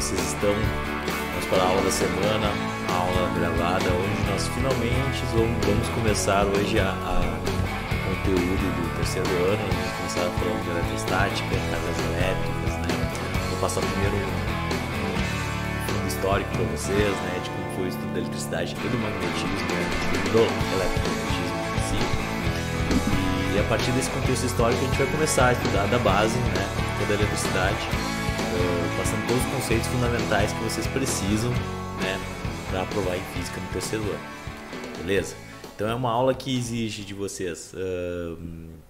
vocês estão? Vamos para a aula da semana, a aula gravada, onde nós finalmente vamos começar hoje a conteúdo do terceiro ano. Vamos começar falando de eletrostática, cargas elétricas, né? Vou passar primeiro um fundo histórico para vocês, né, de como foi o estudo da eletricidade e do magnetismo, né, do eletromagnetismo em si. E a partir desse contexto histórico a gente vai começar a estudar da base, né, toda a eletricidade, passando todos os conceitos fundamentais que vocês precisam, né, para aprovar em física no terceiro ano. Beleza? Então é uma aula que exige de vocês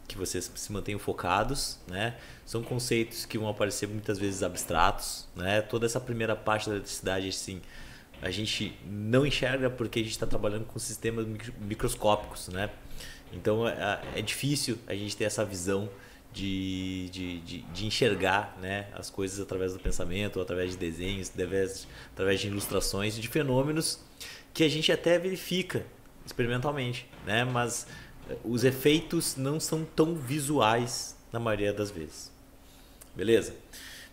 que vocês se mantenham focados, né? São conceitos que vão aparecer muitas vezes abstratos, né? Toda essa primeira parte da eletricidade, assim, a gente não enxerga porque a gente está trabalhando com sistemas microscópicos, né? Então é difícil a gente ter essa visão de enxergar, né, as coisas através do pensamento, ou através de desenhos, através de ilustrações, de fenômenos que a gente até verifica experimentalmente, né? Mas os efeitos não são tão visuais na maioria das vezes. Beleza?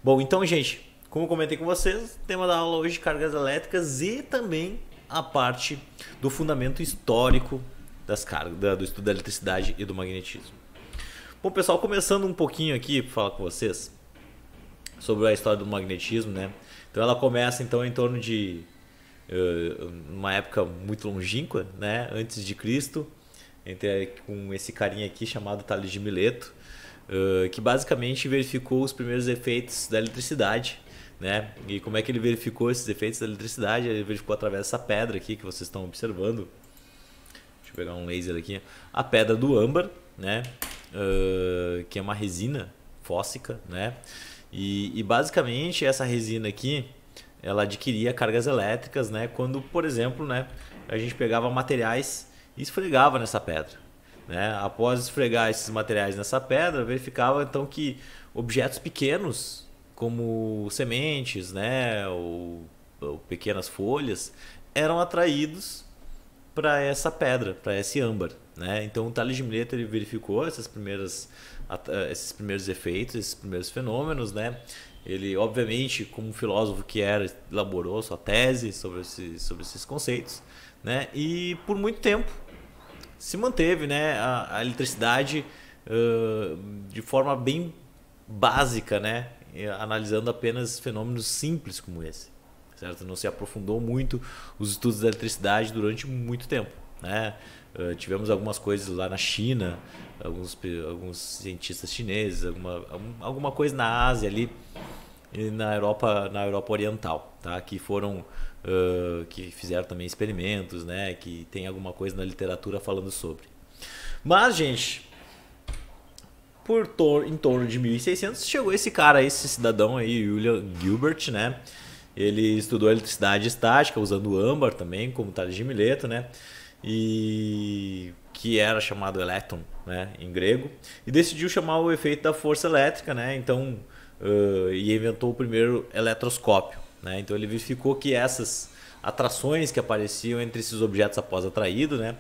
Bom, então, gente, como eu comentei com vocês, o tema da aula hoje de cargas elétricas e também a parte do fundamento histórico das cargas, do estudo da eletricidade e do magnetismo. Bom, pessoal, começando um pouquinho aqui para falar com vocês sobre a história do magnetismo, né? Então ela começa então em torno de uma época muito longínqua, né, antes de Cristo, com esse carinha aqui chamado Tales de Mileto, que basicamente verificou os primeiros efeitos da eletricidade, né? E como é que ele verificou esses efeitos da eletricidade? Ele verificou através dessa pedra aqui que vocês estão observando. Deixa eu pegar um laser aqui. A pedra do âmbar, né? Que é uma resina fóssil, né? E basicamente essa resina aqui, ela adquiria cargas elétricas, né, quando, por exemplo, né, a gente pegava materiais e esfregava nessa pedra, né? Após esfregar esses materiais nessa pedra, verificava então que objetos pequenos, como sementes, né, ou pequenas folhas, eram atraídos para essa pedra, para esse âmbar, né? Então o Tales de Mileto ele verificou esses primeiros efeitos, esses primeiros fenômenos, né? Ele, obviamente, como filósofo que era, elaborou sua tese sobre esses conceitos, né? E por muito tempo se manteve, né, a eletricidade de forma bem básica, né? Analisando apenas fenômenos simples como esse, certo? Não se aprofundou muito os estudos da eletricidade durante muito tempo, né? Tivemos algumas coisas lá na China, alguns cientistas chineses, alguma coisa na Ásia ali e na Europa Oriental, tá? Que foram que fizeram também experimentos, né? Que tem alguma coisa na literatura falando sobre. Mas, gente, em torno de 1600 chegou esse cara, esse cidadão aí, William Gilbert, né? Ele estudou eletricidade estática usando o âmbar também, como Tales de Mileto, né? E que era chamado elétron, né, em grego, e decidiu chamar o efeito da força elétrica, né? Então, e inventou o primeiro eletroscópio, né? Então ele verificou que essas atrações que apareciam entre esses objetos após atraído, né,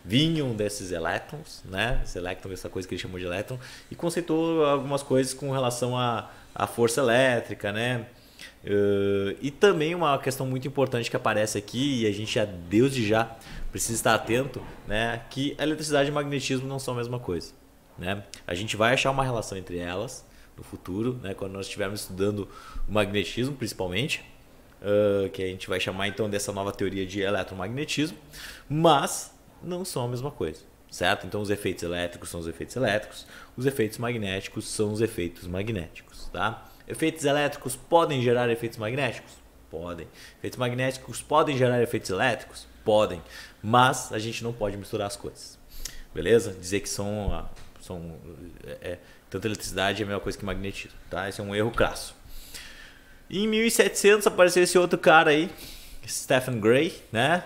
vinham desses elétrons, né? Esse elétron, essa coisa que ele chamou de elétron, e conceitou algumas coisas com relação à força elétrica, né? E também uma questão muito importante que aparece aqui, e a gente já desde já precisa estar atento, né, que a eletricidade e o magnetismo não são a mesma coisa, né? A gente vai achar uma relação entre elas no futuro, né, quando nós estivermos estudando o magnetismo principalmente, que a gente vai chamar então dessa nova teoria de eletromagnetismo, mas não são a mesma coisa, certo? Então os efeitos elétricos são os efeitos elétricos, os efeitos magnéticos são os efeitos magnéticos, tá? Efeitos elétricos podem gerar efeitos magnéticos? Podem. Efeitos magnéticos podem gerar efeitos elétricos? Podem. Mas a gente não pode misturar as coisas. Beleza? Dizer que tanto eletricidade é a mesma coisa que magnetismo, tá? Esse é um erro crasso. E em 1700 apareceu esse outro cara aí, Stephen Gray, né?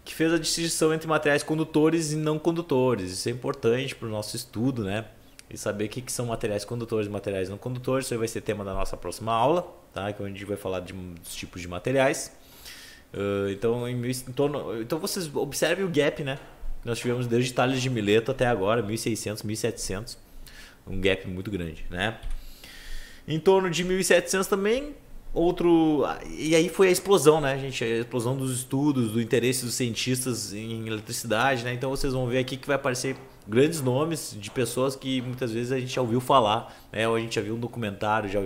Que fez a distinção entre materiais condutores e não condutores. Isso é importante para o nosso estudo, né? E saber o que são materiais condutores e materiais não condutores. Isso aí vai ser tema da nossa próxima aula, tá? Que a gente vai falar dos tipos de materiais. Então vocês observem o gap, né? Nós tivemos desde Tales de Mileto até agora, 1600, 1700. Um gap muito grande, né? Em torno de 1700 também E aí foi a explosão, né, gente? A explosão dos estudos, do interesse dos cientistas em eletricidade, né? Então vocês vão ver aqui que vai aparecer grandes nomes de pessoas que muitas vezes a gente já ouviu falar, né? Ou a gente já viu um documentário, já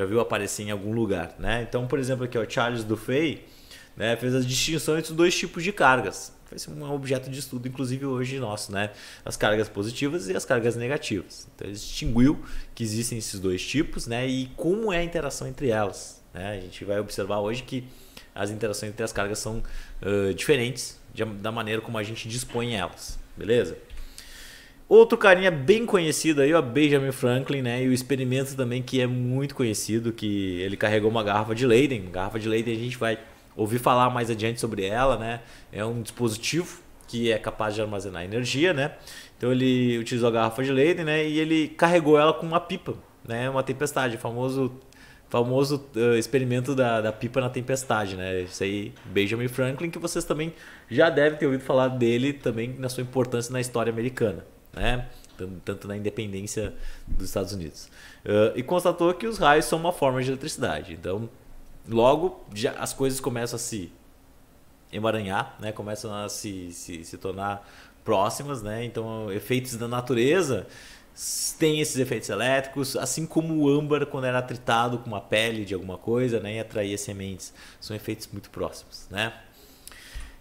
viu aparecer em algum lugar, né? Então, por exemplo, aqui, ó, Charles Duffy, né, fez a distinção entre os dois tipos de cargas. Vai ser um objeto de estudo, inclusive hoje nosso, né? As cargas positivas e as cargas negativas. Então ele distinguiu que existem esses dois tipos, né? E como é a interação entre elas, né? A gente vai observar hoje que as interações entre as cargas são diferentes da maneira como a gente dispõe elas, beleza? Outro carinha bem conhecido aí, ó, Benjamin Franklin, né? E o experimento também que é muito conhecido, que ele carregou uma garrafa de Leyden. Garrafa de Leyden a gente vai ouvir falar mais adiante sobre ela, né? É um dispositivo que é capaz de armazenar energia, né? Então ele utilizou a garrafa de Leyden, né? E ele carregou ela com uma pipa, né? Uma tempestade, famoso experimento da pipa na tempestade, né? Isso aí, Benjamin Franklin, que vocês também já devem ter ouvido falar dele também na sua importância na história americana, né? Tanto na independência dos Estados Unidos. E constatou que os raios são uma forma de eletricidade. Então, logo as coisas começam a se emaranhar, né? Começam a se tornar próximas, né? Então, efeitos da natureza tem esses efeitos elétricos, assim como o âmbar quando era tritado com uma pele de alguma coisa, né? E atraía sementes. São efeitos muito próximos, né?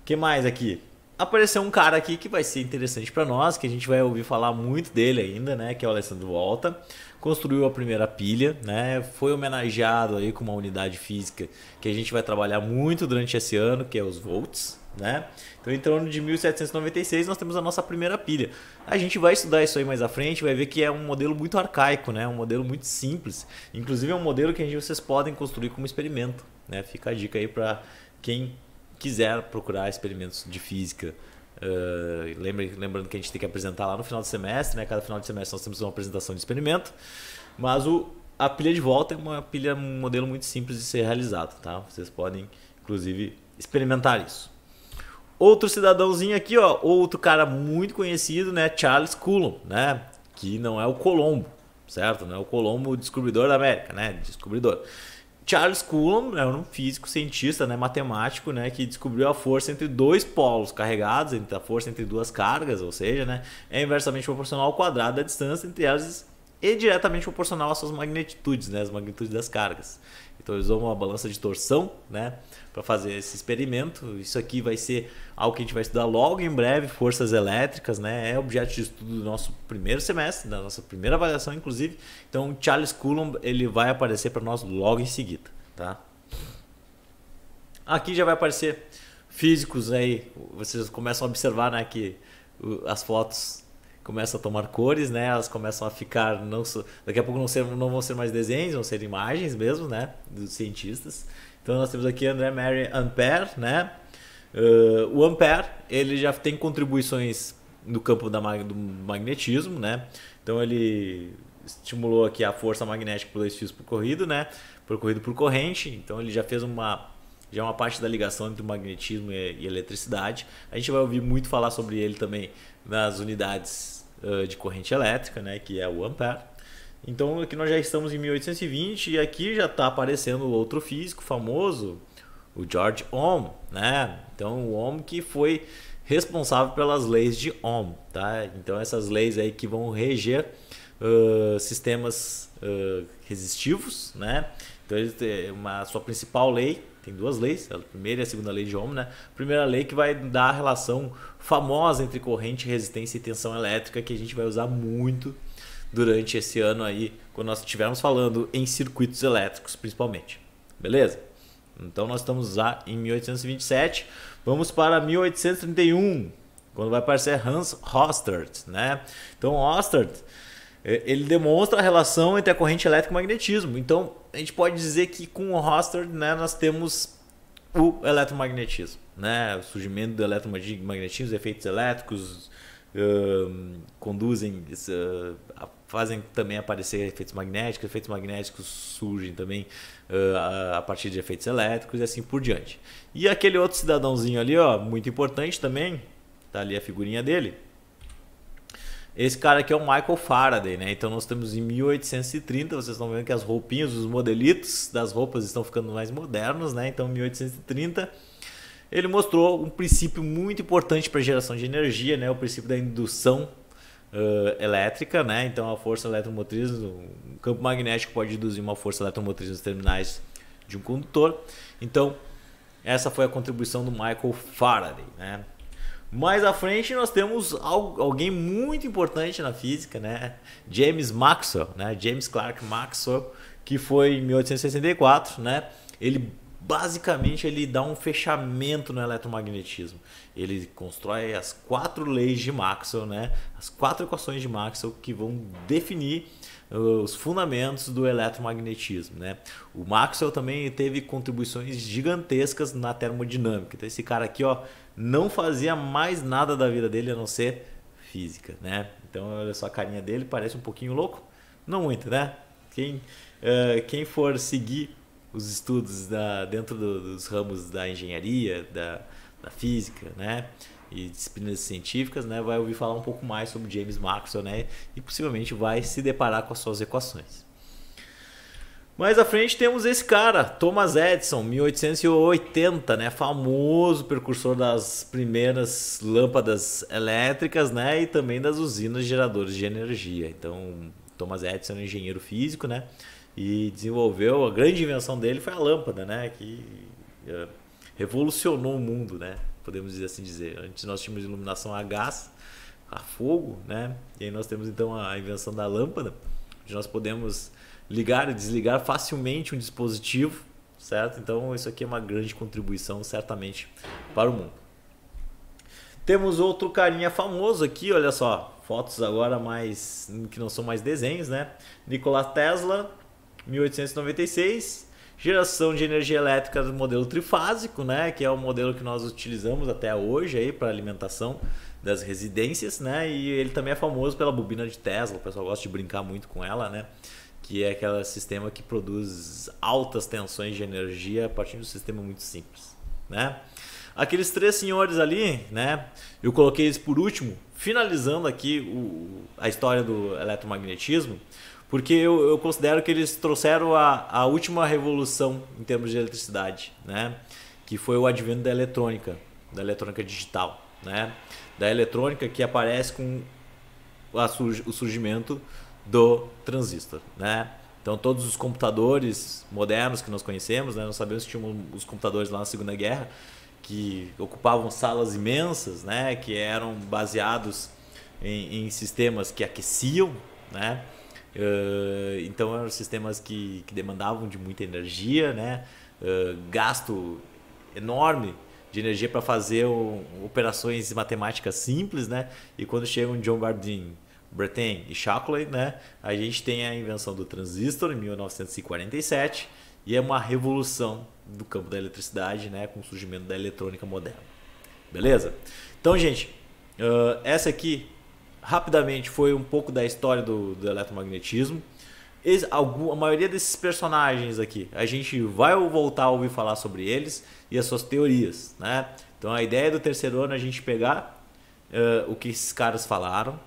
O que mais aqui? Apareceu um cara aqui que vai ser interessante para nós, que a gente vai ouvir falar muito dele ainda, né? Que é o Alessandro Volta. Construiu a primeira pilha, né? Foi homenageado aí com uma unidade física que a gente vai trabalhar muito durante esse ano, que é os volts, né? Então, em torno de 1796, nós temos a nossa primeira pilha. A gente vai estudar isso aí mais à frente, vai ver que é um modelo muito arcaico, né? Um modelo muito simples. Inclusive, é um modelo que vocês podem construir como experimento, né? Fica a dica aí para quem quiser procurar experimentos de física. Lembrando que a gente tem que apresentar lá no final do semestre, né? Cada final de semestre nós temos uma apresentação de experimento, mas a pilha de volta é um modelo muito simples de ser realizado, tá? Vocês podem, inclusive, experimentar isso. Outro cidadãozinho aqui, ó, outro cara muito conhecido, né? Charles Coulomb, né? Que não é o Colombo, certo? Não é o Colombo, o descobridor da América, né? Descobridor. Charles Coulomb é um físico, cientista, né, matemático, né, que descobriu a força entre dois polos carregados, a força entre duas cargas, ou seja, né, é inversamente proporcional ao quadrado da distância entre elas e diretamente proporcional às suas magnitudes, né, as magnitudes das cargas. Então eles usam uma balança de torção, né, para fazer esse experimento. Isso aqui vai ser algo que a gente vai estudar logo em breve, forças elétricas, né, é objeto de estudo do nosso primeiro semestre, da nossa primeira avaliação, inclusive. Então Charles Coulomb ele vai aparecer para nós logo em seguida, tá? Aqui já vai aparecer físicos aí, vocês começam a observar, né, que as fotos começam a tomar cores, né? Elas começam a ficar daqui a pouco não vão ser mais desenhos, vão ser imagens mesmo, né? Dos cientistas. Então nós temos aqui André Marie Ampère, né? O Ampère ele já tem contribuições no campo do magnetismo, né? Então ele estimulou aqui a força magnética por dois fios percorrido, né? Percorrido por corrente. Então ele já fez uma parte da ligação entre o magnetismo e eletricidade. A gente vai ouvir muito falar sobre ele também nas unidades de corrente elétrica, né, que é o ampere. Então aqui nós já estamos em 1820 e aqui já está aparecendo outro físico famoso, o George Ohm, né? Então o Ohm que foi responsável pelas leis de Ohm, tá? Então essas leis aí que vão reger sistemas resistivos, né? Então ele tem a sua principal lei. Tem duas leis, a primeira e a segunda lei de Ohm, né? A primeira lei que vai dar a relação famosa entre corrente, resistência e tensão elétrica, que a gente vai usar muito durante esse ano aí, quando nós estivermos falando em circuitos elétricos, principalmente. Beleza? Então nós estamos já em 1827, vamos para 1831, quando vai aparecer Hans Hostert, né? Então Hostert, ele demonstra a relação entre a corrente elétrica e o magnetismo. Então a gente pode dizer que com o Hostert, né, nós temos o eletromagnetismo, né? O surgimento do eletromagnetismo, os efeitos elétricos fazem também aparecer efeitos magnéticos surgem também a partir de efeitos elétricos e assim por diante. E aquele outro cidadãozinho ali, ó, muito importante também, tá ali a figurinha dele, Esse cara aqui é o Michael Faraday, né? Então nós temos em 1830, vocês estão vendo que as roupinhas, os modelitos das roupas estão ficando mais modernos, né? Então em 1830 ele mostrou um princípio muito importante para a geração de energia, né? O princípio da indução elétrica, né? Então a força eletromotriz, um campo magnético pode induzir uma força eletromotriz nos terminais de um condutor. Então essa foi a contribuição do Michael Faraday, né? Mais à frente nós temos alguém muito importante na física, né? James Maxwell, né? James Clerk Maxwell, que foi em 1864, né? Ele basicamente ele dá um fechamento no eletromagnetismo. Ele constrói as 4 leis de Maxwell, né? As 4 equações de Maxwell que vão definir os fundamentos do eletromagnetismo, né? O Maxwell também teve contribuições gigantescas na termodinâmica. Então esse cara aqui, ó, não fazia mais nada da vida dele a não ser física, né? Então olha só a carinha dele, parece um pouquinho louco, não muito, né? Quem for seguir os estudos dentro dos ramos da engenharia, da física, né? E disciplinas científicas, né, vai ouvir falar um pouco mais sobre James Maxwell, né, e possivelmente vai se deparar com as suas equações. Mais à frente temos esse cara, Thomas Edison, 1880, né, famoso precursor das primeiras lâmpadas elétricas, né, e também das usinas geradoras de energia. Então, Thomas Edison é um engenheiro físico, né, e desenvolveu, a grande invenção dele foi a lâmpada, né, que revolucionou o mundo, né. Podemos assim dizer. Antes nós tínhamos iluminação a gás, a fogo, né? E aí nós temos então a invenção da lâmpada, onde nós podemos ligar e desligar facilmente um dispositivo, certo? Então isso aqui é uma grande contribuição certamente para o mundo. Temos outro carinha famoso aqui, olha só, fotos agora mais que não são mais desenhos, né? Nikola Tesla, 1896. Geração de energia elétrica do modelo trifásico, né, que é o modelo que nós utilizamos até hoje aí para alimentação das residências, né, e ele também é famoso pela bobina de Tesla, o pessoal gosta de brincar muito com ela, né, que é aquele sistema que produz altas tensões de energia a partir de um sistema muito simples, né. Aqueles 3 senhores ali, né, eu coloquei eles por último, finalizando aqui a história do eletromagnetismo, porque eu considero que eles trouxeram a última revolução em termos de eletricidade, né? Que foi o advento da eletrônica digital, né? Da eletrônica que aparece com o surgimento do transistor, né? Então todos os computadores modernos que nós conhecemos, né? Nós sabemos que tinham os computadores lá na Segunda Guerra que ocupavam salas imensas, né? Que eram baseados em sistemas que aqueciam, né? Então eram sistemas que demandavam de muita energia, né? Gasto enorme de energia para fazer operações matemáticas simples, né? E quando chegam John Bardeen, Brattain e Shockley, né? A gente tem a invenção do transistor em 1947 e é uma revolução do campo da eletricidade, né? Com o surgimento da eletrônica moderna. Beleza? Então, gente, essa aqui rapidamente foi um pouco da história do eletromagnetismo. A maioria desses personagens aqui, a gente vai voltar a ouvir falar sobre eles e as suas teorias, né? Então a ideia do terceiro ano é a gente pegar o que esses caras falaram,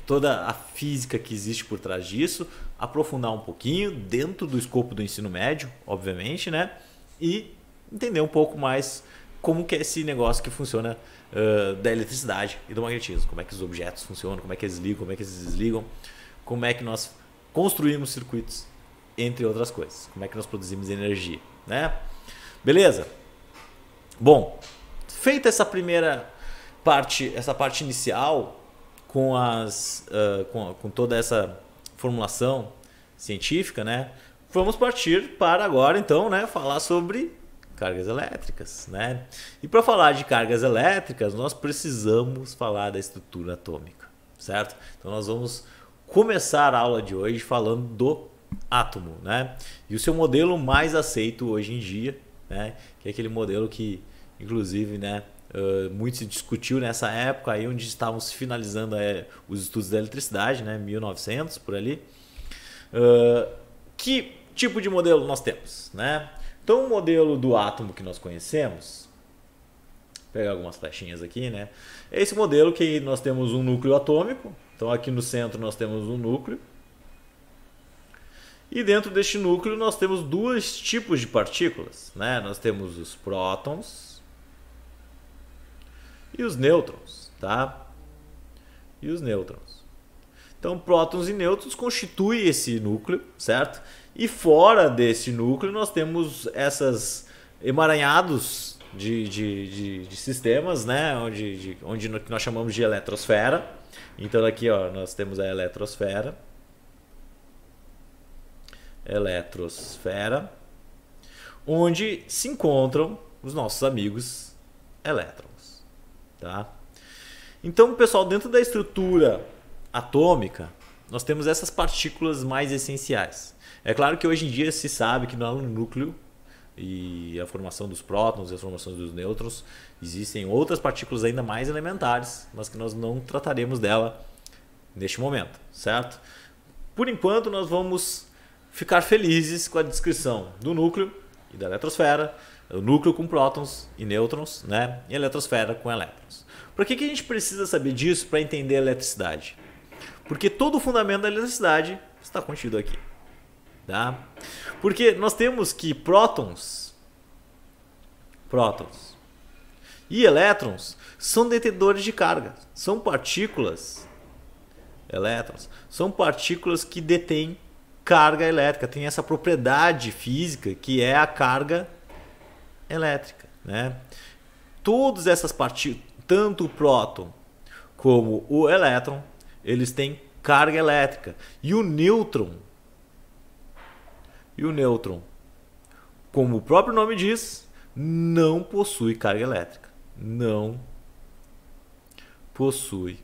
toda a física que existe por trás disso, aprofundar um pouquinho dentro do escopo do ensino médio, obviamente, né? E entender um pouco mais como que é esse negócio que funciona da eletricidade e do magnetismo, como é que os objetos funcionam, como é que eles ligam, como é que eles desligam, como é que nós construímos circuitos, entre outras coisas, como é que nós produzimos energia, né? Beleza? Bom, feita essa primeira parte, essa parte inicial com toda essa formulação científica, né? Vamos partir para agora então, né, falar sobre cargas elétricas, né? E para falar de cargas elétricas, nós precisamos falar da estrutura atômica, certo? Então nós vamos começar a aula de hoje falando do átomo, né? E o seu modelo mais aceito hoje em dia, né? Que é aquele modelo que, inclusive, né, muito se discutiu nessa época aí onde estavam se finalizando os estudos da eletricidade, né? 1900 por ali. Que tipo de modelo nós temos, né? Então, o modelo do átomo que nós conhecemos pegar algumas flechinhas aqui, né? É esse modelo que nós temos um núcleo atômico. Então aqui no centro nós temos um núcleo. E dentro deste núcleo nós temos dois tipos de partículas, né? Nós temos os prótons e os nêutrons, tá? E os nêutrons. Então prótons e nêutrons constituem esse núcleo, certo? E fora desse núcleo nós temos essas emaranhados de sistemas, né? Onde nós chamamos de eletrosfera. Então aqui, ó, nós temos a eletrosfera, onde se encontram os nossos amigos elétrons, tá? Então, pessoal, dentro da estrutura atômica, nós temos essas partículas mais essenciais. É claro que hoje em dia se sabe que no núcleo e a formação dos prótons e a formação dos nêutrons existem outras partículas ainda mais elementares, mas que nós não trataremos dela neste momento, certo? Por enquanto, nós vamos ficar felizes com a descrição do núcleo e da eletrosfera, o núcleo com prótons e nêutrons, né? E a eletrosfera com elétrons. Por que a gente precisa saber disso para entender a eletricidade? Porque todo o fundamento da eletricidade está contido aqui, tá? Porque nós temos que prótons e elétrons são detentores de carga, são partículas, elétrons, são partículas que detêm carga elétrica, tem essa propriedade física que é a carga elétrica, né? Todas essas partículas, tanto o próton como o elétron, eles têm carga elétrica. E o nêutron, como o próprio nome diz, não possui carga elétrica. Não possui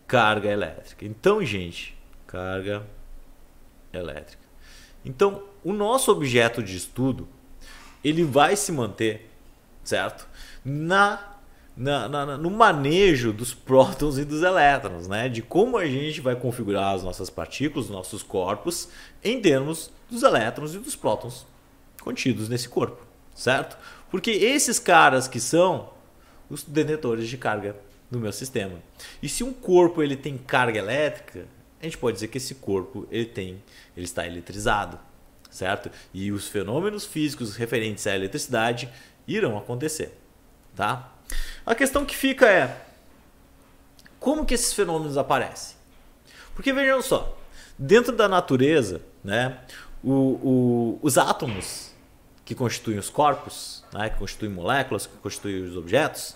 carga elétrica. Então, gente, carga elétrica. Então, o nosso objeto de estudo, ele vai se manter, certo? No manejo dos prótons e dos elétrons, né? De como a gente vai configurar as nossas partículas, os nossos corpos, em termos dos elétrons e dos prótons contidos nesse corpo, certo? Porque esses caras que são os detentores de carga do meu sistema. E se um corpo ele tem carga elétrica, a gente pode dizer que esse corpo ele está eletrizado, certo? E os fenômenos físicos referentes à eletricidade irão acontecer, tá? A questão que fica é, como que esses fenômenos aparecem? Porque vejam só, dentro da natureza, né, os átomos que constituem os corpos, né, que constituem moléculas, que constituem os objetos,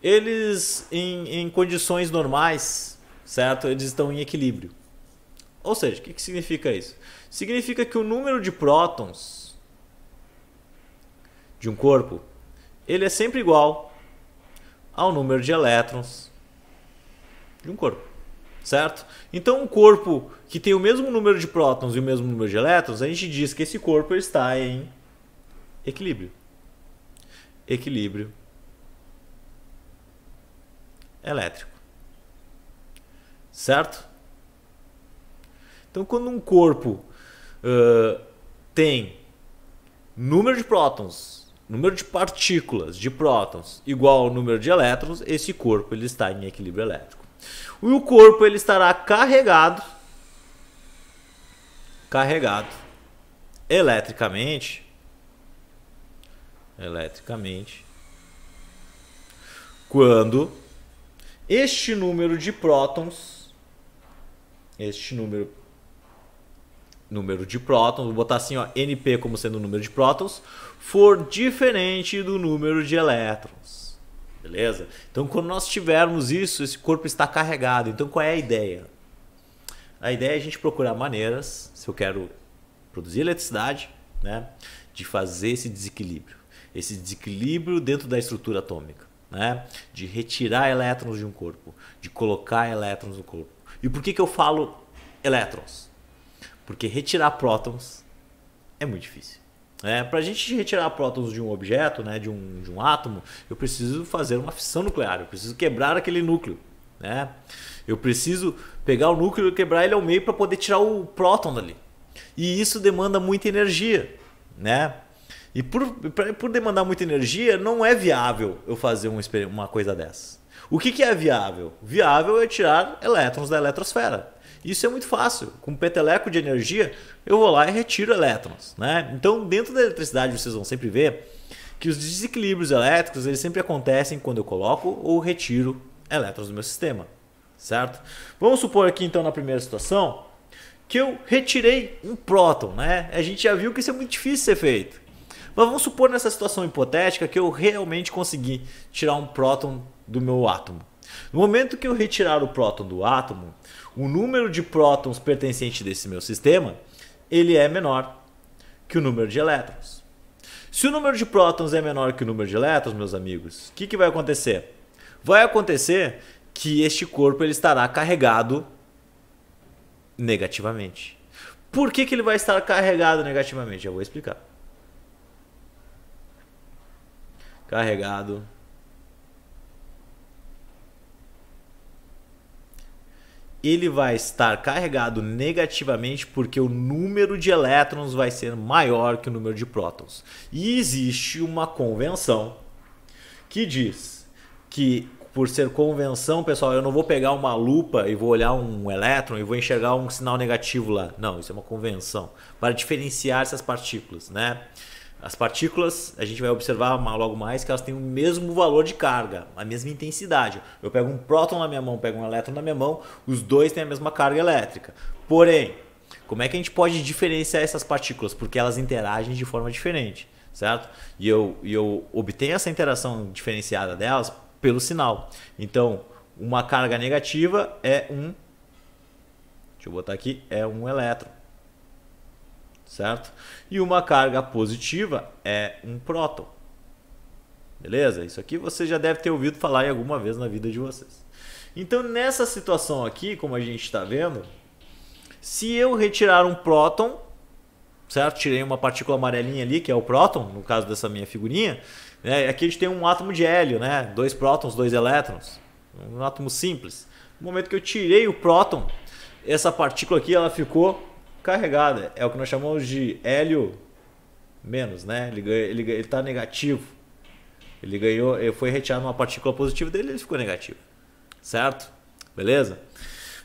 eles em condições normais, certo? Eles estão em equilíbrio. Ou seja, o que significa isso? Significa que o número de prótons de um corpo, ele é sempre igual ao número de elétrons de um corpo, certo? Então um corpo que tem o mesmo número de prótons e o mesmo número de elétrons, a gente diz que esse corpo está em equilíbrio. Equilíbrio elétrico, certo? Então quando um corpo tem número de prótons, número de partículas de prótons igual ao número de elétrons, esse corpo ele está em equilíbrio elétrico. E o corpo ele estará carregado eletricamente quando este número de prótons, vou botar assim, ó, NP como sendo o número de prótons, for diferente do número de elétrons. Beleza? Então, quando nós tivermos isso, esse corpo está carregado. Então, qual é a ideia? A ideia é a gente procurar maneiras, se eu quero produzir eletricidade, né, de fazer esse desequilíbrio dentro da estrutura atômica, né, de retirar elétrons de um corpo, de colocar elétrons no corpo. E por que eu falo elétrons? Porque retirar prótons é muito difícil. Para a gente retirar prótons de um objeto, né, de um átomo, eu preciso fazer uma fissão nuclear, eu preciso quebrar aquele núcleo, né? Eu preciso pegar o núcleo e quebrar ele ao meio para poder tirar o próton dali. E isso demanda muita energia, né? E por demandar muita energia, não é viável eu fazer uma coisa dessa. O que é viável? Viável é tirar elétrons da eletrosfera. Isso é muito fácil. Com um peteleco de energia, eu vou lá e retiro elétrons, né? Então, dentro da eletricidade, vocês vão sempre ver que os desequilíbrios elétricos eles sempre acontecem quando eu coloco ou retiro elétrons do meu sistema, certo? Vamos supor aqui, então, na primeira situação, que eu retirei um próton, né? A gente já viu que isso é muito difícil de ser feito. Mas vamos supor nessa situação hipotética que eu realmente consegui tirar um próton do meu átomo. No momento que eu retirar o próton do átomo, o número de prótons pertencente desse meu sistema, ele é menor que o número de elétrons. Se o número de prótons é menor que o número de elétrons, meus amigos, o que vai acontecer? Vai acontecer que este corpo ele estará carregado negativamente. Por que ele vai estar carregado negativamente? Eu vou explicar. Carregado. Ele vai estar carregado negativamente porque o número de elétrons vai ser maior que o número de prótons. E existe uma convenção que diz que, por ser convenção, pessoal, eu não vou pegar uma lupa e vou olhar um elétron e vou enxergar um sinal negativo lá. Não, isso é uma convenção para diferenciar essas partículas, né? As partículas, a gente vai observar logo mais que elas têm o mesmo valor de carga, a mesma intensidade. Eu pego um próton na minha mão, pego um elétron na minha mão, os dois têm a mesma carga elétrica. Porém, como é que a gente pode diferenciar essas partículas? Porque elas interagem de forma diferente, certo? E eu obtenho essa interação diferenciada delas pelo sinal. Então, uma carga negativa é deixa eu botar aqui, é um elétron. Certo? E uma carga positiva é um próton. Beleza? Isso aqui você já deve ter ouvido falar em alguma vez na vida de vocês. Então, nessa situação aqui, como a gente está vendo, se eu retirar um próton, certo? Tirei uma partícula amarelinha ali, que é o próton, no caso dessa minha figurinha, né? Aqui a gente tem um átomo de hélio, né? 2 prótons, 2 elétrons. Um átomo simples. No momento que eu tirei o próton, essa partícula aqui ela ficou carregada, é o que nós chamamos de hélio menos, né? Ele está negativo. Ele foi retirado uma partícula positiva dele, ele ficou negativo, certo? Beleza?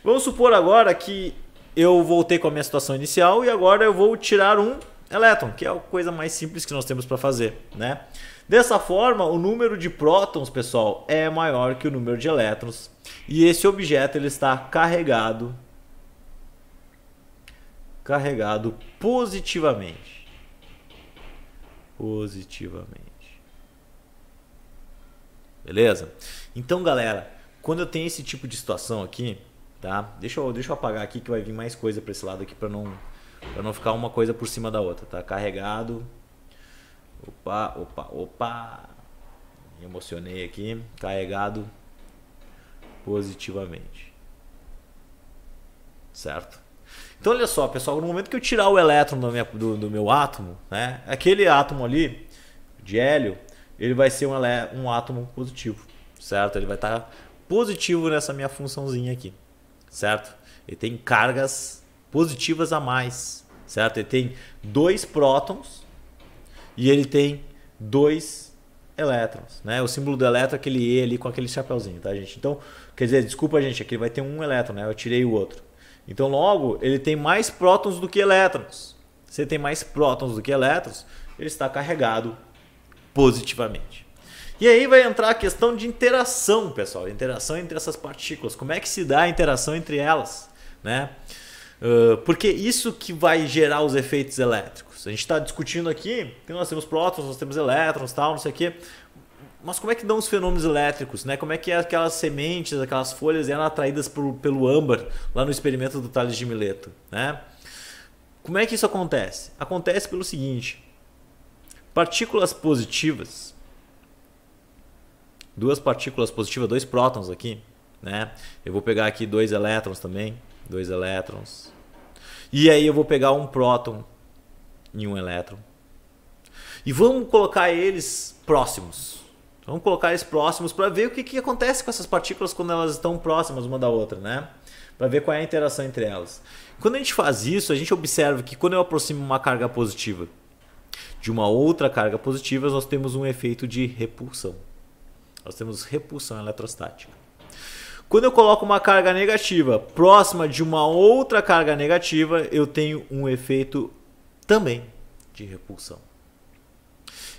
Vamos supor agora que eu voltei com a minha situação inicial e agora eu vou tirar um elétron, que é a coisa mais simples que nós temos para fazer, né? Dessa forma, o número de prótons, pessoal, é maior que o número de elétrons e esse objeto ele está carregado positivamente. Beleza? Então, galera, quando eu tenho esse tipo de situação aqui, tá? Deixa eu apagar aqui que vai vir mais coisa para esse lado aqui para não ficar uma coisa por cima da outra, tá? Carregado. Opa. Me emocionei aqui. Carregado positivamente. Certo? Então olha só, pessoal, no momento que eu tirar o elétron do meu átomo, né, aquele átomo ali de hélio, ele vai ser um átomo positivo, certo? Ele vai estar positivo nessa minha funçãozinha aqui, certo? Ele tem cargas positivas a mais, certo? Ele tem 2 prótons e ele tem 2 elétrons, né? O símbolo do elétron é aquele E ali com aquele chapeuzinho, tá, gente? Então, quer dizer, desculpa, gente, aqui vai ter um elétron, né? Eu tirei o outro. Então, logo, ele tem mais prótons do que elétrons. Se ele tem mais prótons do que elétrons, ele está carregado positivamente. E aí vai entrar a questão de interação, pessoal. Interação entre essas partículas. Como é que se dá a interação entre elas, né? Porque isso que vai gerar os efeitos elétricos. A gente está discutindo aqui que nós temos prótons, nós temos elétrons, tal, não sei o quê. Mas como é que dão os fenômenos elétricos, né? Como é que aquelas sementes, aquelas folhas eram atraídas pelo âmbar lá no experimento do Tales de Mileto, né? Como é que isso acontece? Acontece pelo seguinte: partículas positivas, 2 partículas positivas, 2 prótons aqui, né? Eu vou pegar aqui 2 elétrons também, 2 elétrons. E aí eu vou pegar um próton e um elétron. E vamos colocar eles próximos. Vamos colocar eles próximos para ver o que acontece com essas partículas quando elas estão próximas uma da outra, né? Para ver qual é a interação entre elas. Quando a gente faz isso, a gente observa que quando eu aproximo uma carga positiva de uma outra carga positiva, nós temos um efeito de repulsão. Nós temos repulsão eletrostática. Quando eu coloco uma carga negativa próxima de uma outra carga negativa, eu tenho um efeito também de repulsão.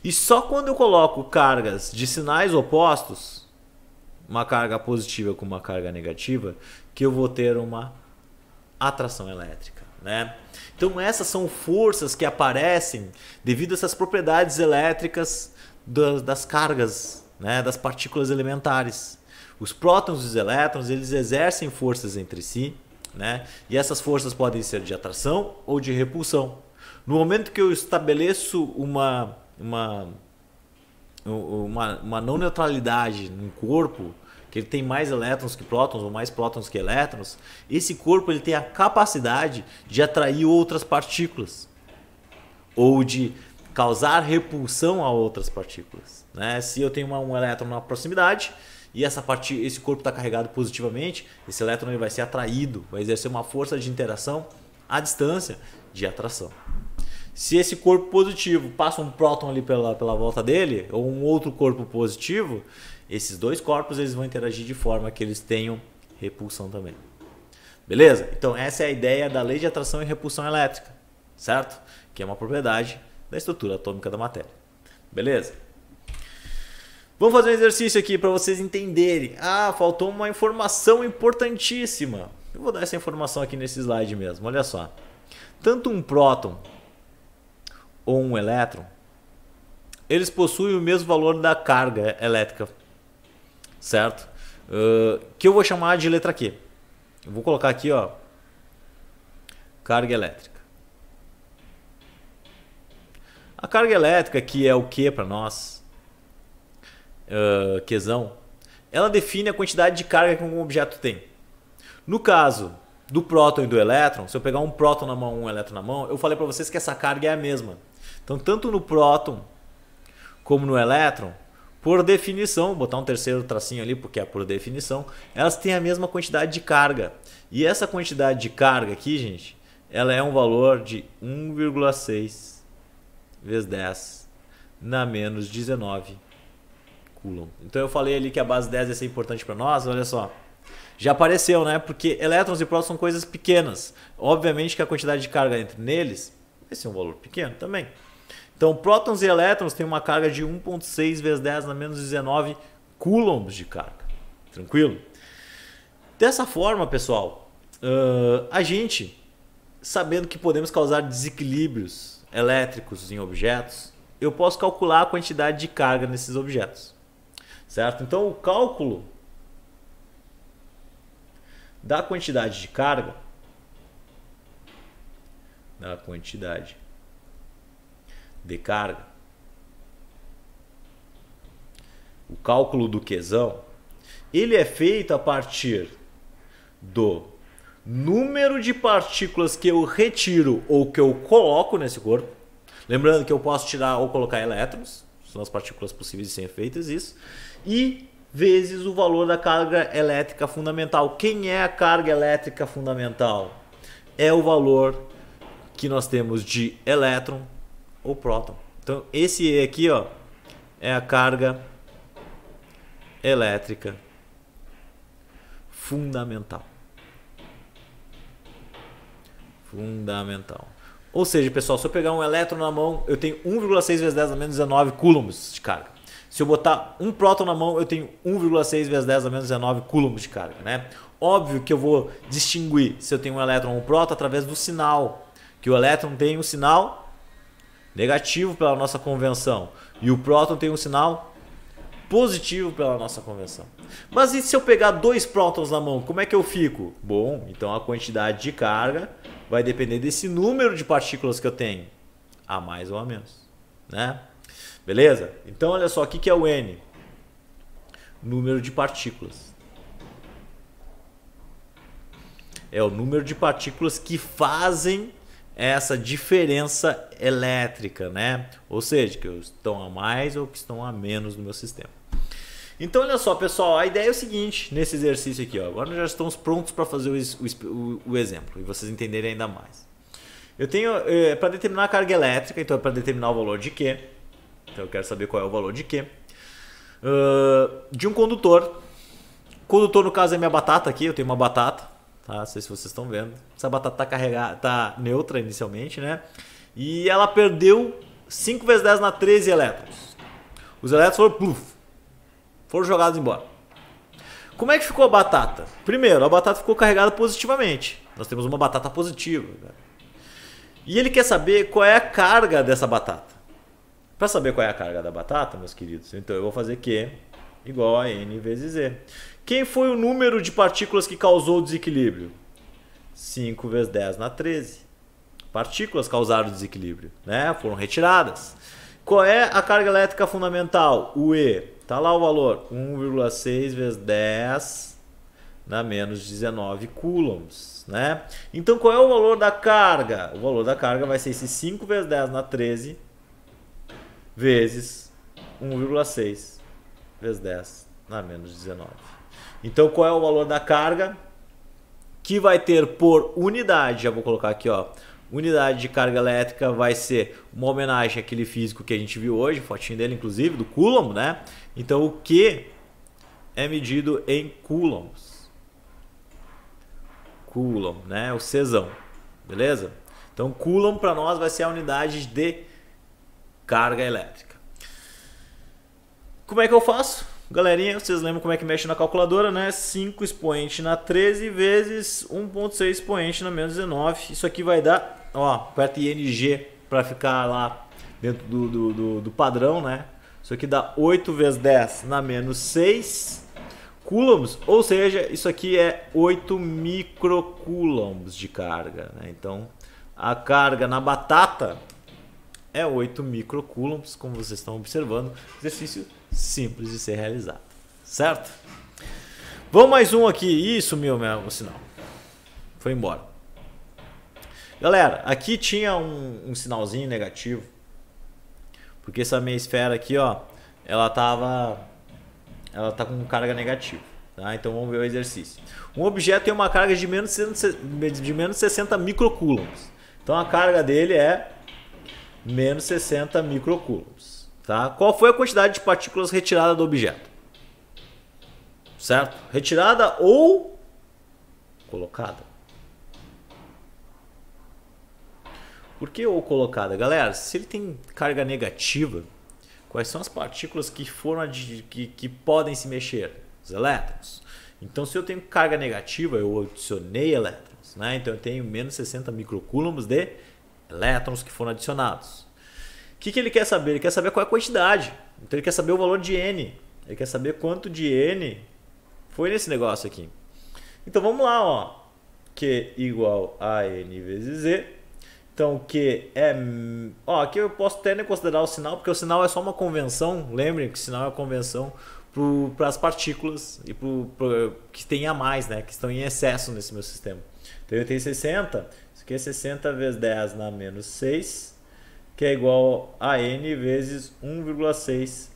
E só quando eu coloco cargas de sinais opostos, uma carga positiva com uma carga negativa, que eu vou ter uma atração elétrica, né? Então essas são forças que aparecem devido a essas propriedades elétricas das cargas, né, das partículas elementares. Os prótons e os elétrons, eles exercem forças entre si, né? E essas forças podem ser de atração ou de repulsão. No momento que eu estabeleço uma não neutralidade num corpo, que ele tem mais elétrons que prótons ou mais prótons que elétrons, esse corpo ele tem a capacidade de atrair outras partículas ou de causar repulsão a outras partículas, né? Se eu tenho um elétron na proximidade e esse corpo está carregado positivamente, esse elétron ele vai ser atraído, vai exercer uma força de interação à distância de atração. Se esse corpo positivo passa um próton ali pela volta dele, ou um outro corpo positivo, esses dois corpos eles vão interagir de forma que eles tenham repulsão também. Beleza? Então essa é a ideia da lei de atração e repulsão elétrica, certo? Que é uma propriedade da estrutura atômica da matéria. Beleza? Vamos fazer um exercício aqui para vocês entenderem. Ah, faltou uma informação importantíssima. Eu vou dar essa informação aqui nesse slide mesmo. Olha só. Tanto um próton ou um elétron, eles possuem o mesmo valor da carga elétrica, certo? Que eu vou chamar de letra Q. Eu vou colocar aqui, ó, carga elétrica. A carga elétrica, que é o Q para nós, Qzão, ela define a quantidade de carga que um objeto tem. No caso do próton e do elétron, se eu pegar um próton na mão e um elétron na mão, eu falei para vocês que essa carga é a mesma. Então, tanto no próton como no elétron, por definição, vou botar um terceiro tracinho ali porque é por definição, elas têm a mesma quantidade de carga. E essa quantidade de carga aqui, gente, ela é um valor de 1,6 vezes 10 na menos 19 Coulomb. Então eu falei ali que a base 10 ia ser importante para nós, olha só. Já apareceu, né? Porque elétrons e prótons são coisas pequenas. Obviamente que a quantidade de carga entre neles vai ser um valor pequeno também. Então, prótons e elétrons têm uma carga de 1,6 vezes 10 na menos 19 coulombs de carga. Tranquilo? Dessa forma, pessoal, a gente, sabendo que podemos causar desequilíbrios elétricos em objetos, eu posso calcular a quantidade de carga nesses objetos. Certo? Então, o cálculo da quantidade de carga, o cálculo do Qzão, ele é feito a partir do número de partículas que eu retiro ou que eu coloco nesse corpo. Lembrando que eu posso tirar ou colocar elétrons, são as partículas possíveis de serem feitas isso, e vezes o valor da carga elétrica fundamental. Quem é a carga elétrica fundamental? É o valor que nós temos de elétron ou próton. Então esse aqui, ó, é a carga elétrica fundamental. Ou seja, pessoal, se eu pegar um elétron na mão, eu tenho 1,6 vezes 10 a menos 19 coulombs de carga. Se eu botar um próton na mão, eu tenho 1,6 vezes 10 a menos 19 coulombs de carga, né? Óbvio que eu vou distinguir se eu tenho um elétron ou um próton através do sinal. Que o elétron tem um sinal negativo pela nossa convenção e o próton tem um sinal positivo pela nossa convenção. Mas e se eu pegar dois prótons na mão, como é que eu fico? Bom, então a quantidade de carga vai depender desse número de partículas que eu tenho, a mais ou a menos, né? Beleza? Então olha só, o que é o N? Número de partículas. É o número de partículas que fazem essa diferença elétrica, né? Ou seja, que estão a mais ou que estão a menos no meu sistema. Então, olha só, pessoal, a ideia é o seguinte, nesse exercício aqui, ó, agora nós já estamos prontos para fazer o exemplo e vocês entenderem ainda mais. Eu tenho, para determinar a carga elétrica, então é para determinar o valor de quê? Então eu quero saber qual é o valor de quê? De um condutor. Condutor, no caso, é minha batata aqui. Eu tenho uma batata, tá? Não sei se vocês estão vendo. Essa batata tá carregada, tá neutra inicialmente, né? E ela perdeu 5 vezes 10 na 13 elétrons. Os elétrons foram jogados embora. Como é que ficou a batata? Primeiro, a batata ficou carregada positivamente. Nós temos uma batata positiva. E ele quer saber qual é a carga dessa batata. Para saber qual é a carga da batata, meus queridos, então eu vou fazer Q igual a N vezes Z. Quem foi o número de partículas que causou o desequilíbrio? 5 vezes 10 na 13. Partículas causaram o desequilíbrio, né? Foram retiradas. Qual é a carga elétrica fundamental? O E. Tá lá o valor. 1,6 vezes 10 na menos 19 coulombs, né? Então qual é o valor da carga? O valor da carga vai ser esse 5 vezes 10 na 13 vezes 1,6 vezes 10 na menos 19. Então qual é o valor da carga que vai ter por unidade? Já vou colocar aqui, ó. Unidade de carga elétrica vai ser uma homenagem àquele físico que a gente viu hoje, fotinho dele inclusive, do Coulomb, né? Então o Q é medido em coulombs. Coulomb, né? O Czão, beleza? Então Coulomb para nós vai ser a unidade de carga elétrica. Como é que eu faço? Galerinha, vocês lembram como é que mexe na calculadora, né? 5 expoente na 13 vezes 1,6 expoente na menos 19. Isso aqui vai dar, ó, aperta ING para ficar lá dentro do padrão, né? Isso aqui dá 8 vezes 10 na menos 6 coulombs, ou seja, isso aqui é 8 microcoulombs de carga, né? Então, a carga na batata é 8 microcoulombs, como vocês estão observando. Exercício simples de ser realizado, certo? Vamos mais um aqui. Isso, meu sinal. Foi embora. Galera, aqui tinha um sinalzinho negativo. Porque essa minha esfera aqui, ó, ela tá com carga negativa. Tá? Então vamos ver o exercício. Um objeto tem uma carga de menos 60 microcoulombs. Então a carga dele é menos 60 microcoulombs. Tá? Qual foi a quantidade de partículas retirada do objeto? Certo? Retirada ou colocada? Por que ou colocada? Galera, se ele tem carga negativa, quais são as partículas que foram que podem se mexer? Os elétrons. Então, se eu tenho carga negativa, eu adicionei elétrons, né? Então eu tenho menos 60 microcoulombs de elétrons que foram adicionados. O que ele quer saber? Ele quer saber qual é a quantidade. Então ele quer saber o valor de N. Ele quer saber quanto de N foi nesse negócio aqui. Então vamos lá, ó. Q igual a N vezes Z. Então Q é... Ó, aqui eu posso até nem considerar o sinal, porque o sinal é só uma convenção. Lembrem que o sinal é uma convenção para as partículas e que tem a mais, né? Que estão em excesso nesse meu sistema. Então eu tenho 60. Isso aqui é 60 vezes 10 na menos 6. Que é igual a N vezes 1,6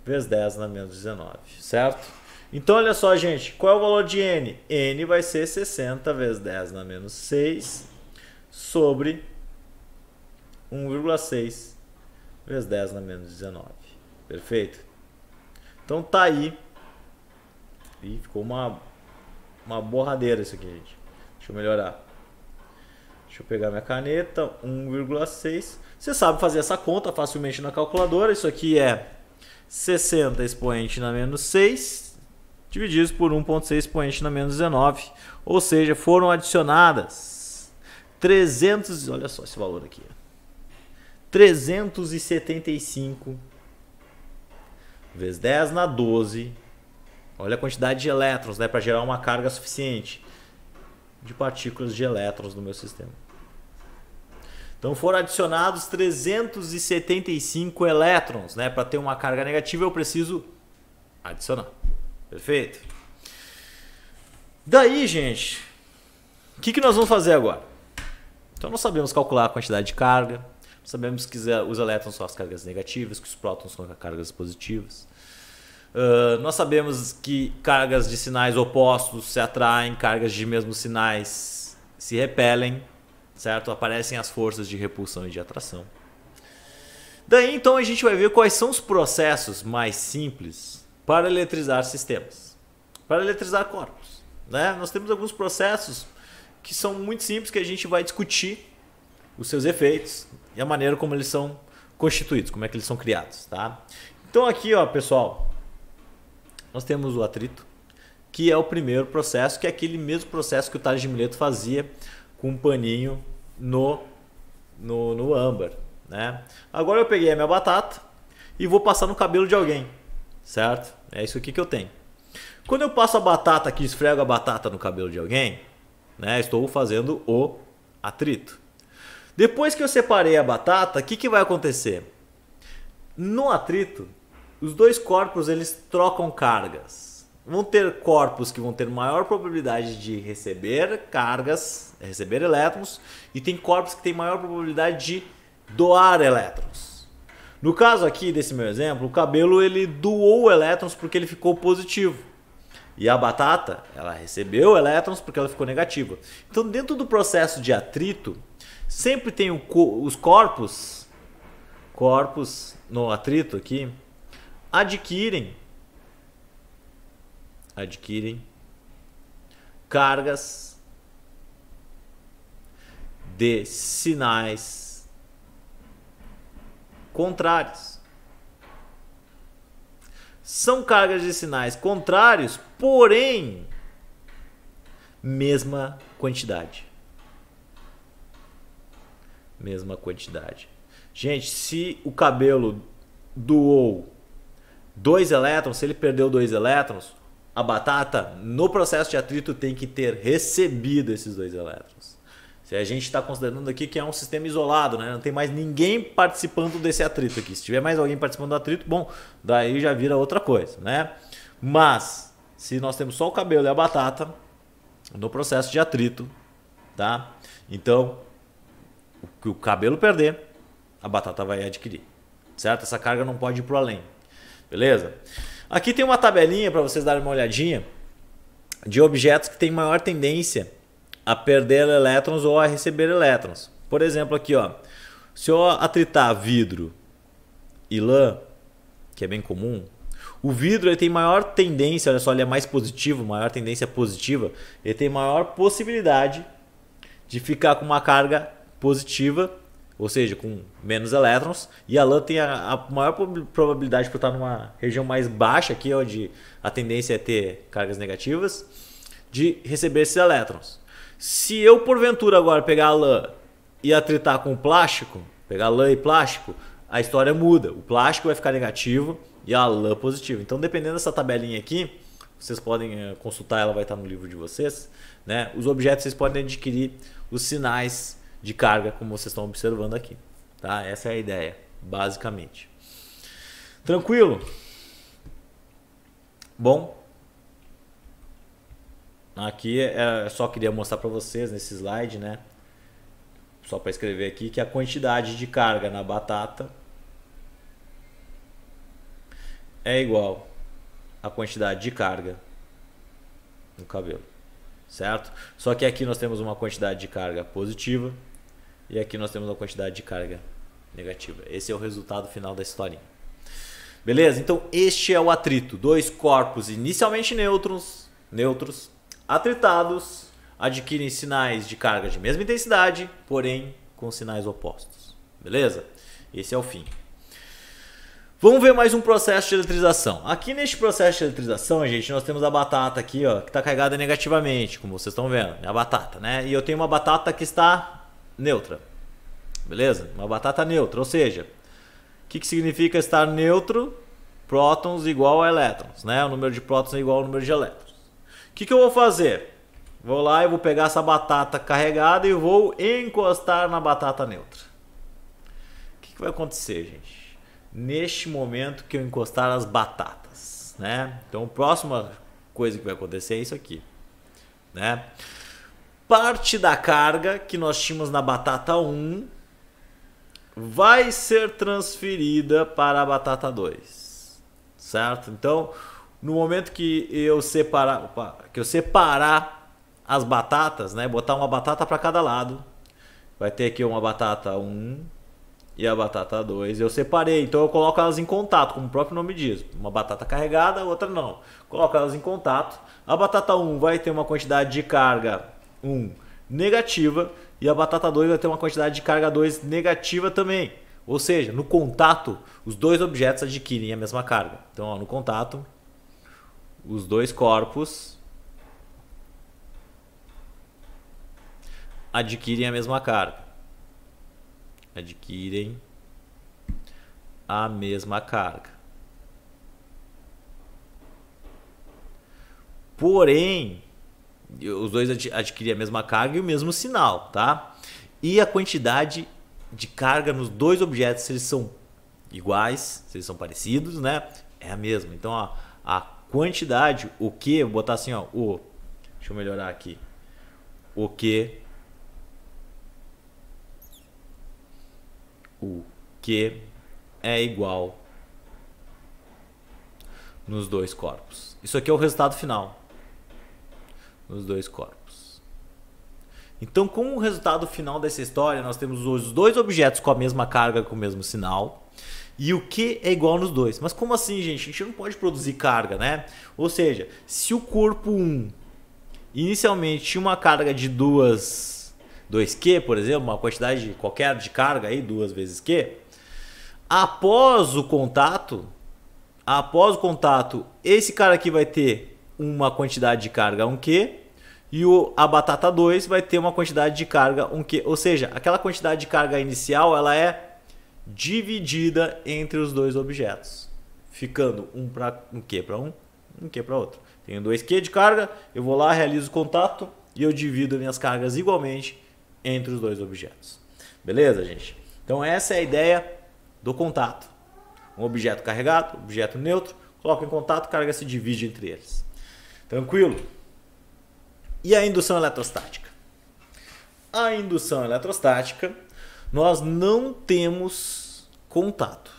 vezes 10 na menos 19, certo? Então, olha só, gente, qual é o valor de N? N vai ser 60 vezes 10 na menos 6 sobre 1,6 vezes 10 na menos 19. Perfeito? Então, tá aí. Ih, ficou uma borradeira isso aqui, gente. Deixa eu melhorar. Deixa eu pegar minha caneta, 1,6. Você sabe fazer essa conta facilmente na calculadora. Isso aqui é 60 expoente na menos 6, divididos por 1,6 expoente na menos 19. Ou seja, foram adicionadas 300, olha só esse valor aqui. 375 vezes 10 na 12. Olha a quantidade de elétrons, né, para gerar uma carga suficiente de partículas de elétrons no meu sistema. Então foram adicionados 375 elétrons, né? Para ter uma carga negativa eu preciso adicionar. Perfeito? Daí, gente, o que nós vamos fazer agora? Então nós sabemos calcular a quantidade de carga, sabemos que os elétrons são as cargas negativas, que os prótons são as cargas positivas. Nós sabemos que cargas de sinais opostos se atraem, cargas de mesmos sinais se repelem. certo? Aparecem as forças de repulsão e de atração. Daí então a gente vai ver quais são os processos mais simples para eletrizar sistemas, para eletrizar corpos, né? Nós temos alguns processos que são muito simples que a gente vai discutir os seus efeitos e a maneira como eles são constituídos, como é que eles são criados, tá? Então aqui, ó, pessoal, nós temos o atrito, que é o primeiro processo, que é aquele mesmo processo que o Tales de Mileto fazia com um paninho no âmbar, né? Agora eu peguei a minha batata e vou passar no cabelo de alguém, certo? É isso aqui que eu tenho. Quando eu passo a batata aqui, esfrego a batata no cabelo de alguém, né? Estou fazendo o atrito. Depois que eu separei a batata, o que vai acontecer? No atrito, os dois corpos eles trocam cargas. Vão ter corpos que vão ter maior probabilidade de receber cargas, receber elétrons, e tem corpos que têm maior probabilidade de doar elétrons. No caso aqui desse meu exemplo, o cabelo ele doou elétrons porque ele ficou positivo. E a batata, ela recebeu elétrons porque ela ficou negativa. Então, dentro do processo de atrito, sempre tem os corpos no atrito aqui, adquirem cargas de sinais contrários. São cargas de sinais contrários, porém, mesma quantidade. Mesma quantidade. Gente, se o cabelo doou 2 elétrons, se ele perdeu 2 elétrons, a batata, no processo de atrito, tem que ter recebido esses 2 elétrons. Se a gente está considerando aqui que é um sistema isolado, né? Não tem mais ninguém participando desse atrito aqui. Se tiver mais alguém participando do atrito, bom, daí já vira outra coisa, né? Mas, se nós temos só o cabelo e a batata, no processo de atrito, tá? Então, o que o cabelo perder, a batata vai adquirir, certo? Essa carga não pode ir para o além, beleza? Aqui tem uma tabelinha para vocês darem uma olhadinha de objetos que têm maior tendência a perder elétrons ou a receber elétrons. Por exemplo, aqui, ó, se eu atritar vidro e lã, que é bem comum, o vidro ele tem maior tendência, olha só, ele é mais positivo, maior tendência positiva, ele tem maior possibilidade de ficar com uma carga positiva, ou seja, com menos elétrons, e a lã tem a maior probabilidade por estar numa região mais baixa aqui, onde a tendência é ter cargas negativas, de receber esses elétrons. Se eu porventura agora pegar a lã e atritar com o plástico, pegar lã e plástico, a história muda. O plástico vai ficar negativo e a lã positivo. Então, dependendo dessa tabelinha aqui, vocês podem consultar, ela vai estar no livro de vocês, né? Os objetos vocês podem adquirir os sinais de carga, como vocês estão observando aqui, tá? Essa é a ideia, basicamente. Tranquilo? Bom, aqui só queria mostrar para vocês nesse slide, né? Só para escrever aqui que a quantidade de carga na batata é igual à quantidade de carga no cabelo, certo? Só que aqui nós temos uma quantidade de carga positiva e aqui nós temos uma quantidade de carga negativa. Esse é o resultado final da historinha. Beleza? Então este é o atrito. Dois corpos inicialmente neutros atritados adquirem sinais de carga de mesma intensidade, porém com sinais opostos. Beleza? Esse é o fim. Vamos ver mais um processo de eletrização. Aqui neste processo de eletrização, gente, nós temos a batata aqui, ó, que está carregada negativamente, como vocês estão vendo. É a batata, né? E eu tenho uma batata que está neutra. Beleza? Uma batata neutra, ou seja, o que significa estar neutro? Prótons igual a elétrons, né? O número de prótons é igual ao número de elétrons. O que eu vou fazer? Vou lá e vou pegar essa batata carregada e vou encostar na batata neutra. O que vai acontecer, gente? Neste momento que eu encostar as batatas, né? Então a próxima coisa que vai acontecer é isso aqui, né? Parte da carga que nós tínhamos na batata 1 vai ser transferida para a batata 2, certo? Então, no momento que eu separar as batatas, né, botar uma batata para cada lado, vai ter aqui uma batata 1 e a batata 2. Eu separei, então eu coloco elas em contato, como o próprio nome diz. Uma batata carregada, a outra não. Coloco elas em contato. A batata 1 vai ter uma quantidade de carga 1 negativa e a batata 2 vai ter uma quantidade de carga 2 negativa também. Ou seja, no contato, os dois objetos adquirem a mesma carga. Então, ó, no contato, os dois corpos adquirem a mesma carga. Adquirem a mesma carga. Porém, os dois adquirem a mesma carga e o mesmo sinal, tá? E a quantidade de carga nos dois objetos, se eles são iguais, se eles são parecidos, né? É a mesma. Então, ó, a quantidade, o que, vou botar assim, ó, deixa eu melhorar aqui. O que é igual nos dois corpos. Isso aqui é o resultado final. Nos dois corpos. Então, como o resultado final dessa história, nós temos os dois objetos com a mesma carga, com o mesmo sinal, e o que é igual nos dois. Mas como assim, gente? A gente não pode produzir carga, né? Ou seja, se o corpo 1 inicialmente tinha uma carga de 2Q, por exemplo, uma quantidade qualquer de carga aí, 2 vezes Q, após o contato, esse cara aqui vai ter uma quantidade de carga 1Q e a batata 2 vai ter uma quantidade de carga 1Q. Ou seja, aquela quantidade de carga inicial ela é dividida entre os dois objetos, ficando um Q para um Q para outro. Tenho 2Q de carga, eu vou lá, realizo o contato e eu divido minhas cargas igualmente entre os dois objetos. Beleza, gente? Então essa é a ideia do contato. Um objeto carregado, objeto neutro, coloca em contato, a carga se divide entre eles. Tranquilo? E a indução eletrostática? A indução eletrostática, nós não temos contato.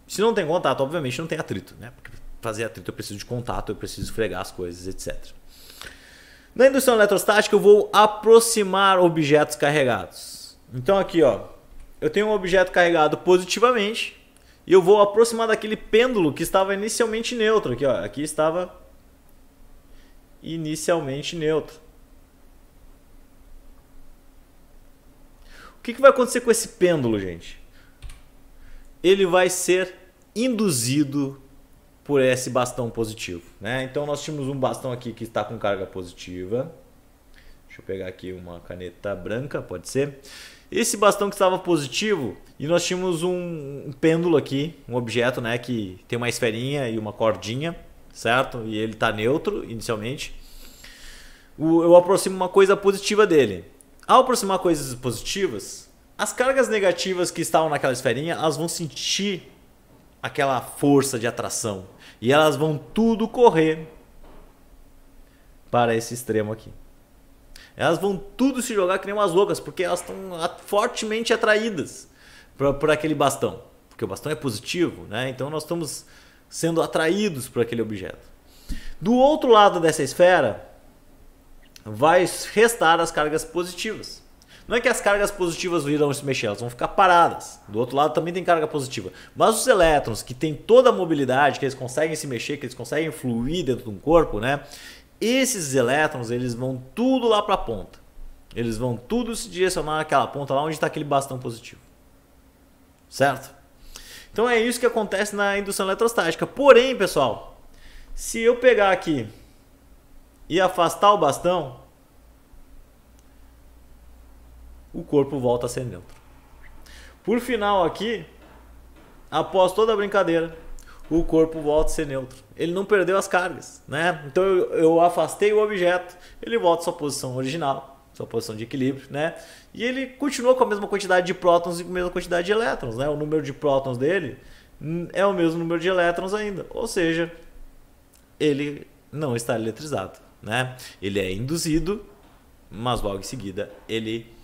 Se não tem contato, obviamente não tem atrito, né? Porque para fazer atrito eu preciso de contato, eu preciso fregar as coisas, etc. Na indução eletrostática eu vou aproximar objetos carregados. Então aqui, ó, eu tenho um objeto carregado positivamente e eu vou aproximar daquele pêndulo que estava inicialmente neutro. Aqui, ó, aqui estava inicialmente neutro. O que vai acontecer com esse pêndulo, gente? Ele vai ser induzido por esse bastão positivo, né? Então nós tínhamos um bastão aqui que está com carga positiva. Deixa eu pegar aqui uma caneta branca, pode ser. Esse bastão que estava positivo e nós tínhamos um pêndulo aqui, um objeto, né, que tem uma esferinha e uma cordinha, certo? E ele está neutro inicialmente. Eu aproximo uma coisa positiva dele. Ao aproximar coisas positivas, as cargas negativas que estavam naquela esferinha, elas vão sentir aquela força de atração e elas vão tudo correr para esse extremo aqui. Elas vão tudo se jogar que nem umas loucas, porque elas estão fortemente atraídas por aquele bastão. Porque o bastão é positivo, né? Então nós estamos sendo atraídos por aquele objeto. Do outro lado dessa esfera, vai restar as cargas positivas. Não é que as cargas positivas irão se mexer, elas vão ficar paradas. Do outro lado também tem carga positiva. Mas os elétrons, que têm toda a mobilidade, que eles conseguem se mexer, que eles conseguem fluir dentro de um corpo, né? Esses elétrons, eles vão tudo lá para a ponta. Eles vão tudo se direcionar naquela ponta lá onde está aquele bastão positivo. Certo? Então é isso que acontece na indução eletrostática. Porém, pessoal, se eu pegar aqui e afastar o bastão, o corpo volta a ser neutro. Por final aqui, após toda a brincadeira, o corpo volta a ser neutro. Ele não perdeu as cargas, né? Então eu afastei o objeto, ele volta à sua posição original, sua posição de equilíbrio, né? E ele continua com a mesma quantidade de prótons e com a mesma quantidade de elétrons, né? O número de prótons dele é o mesmo número de elétrons ainda, ou seja, ele não está eletrizado, né? Ele é induzido, mas logo em seguida ele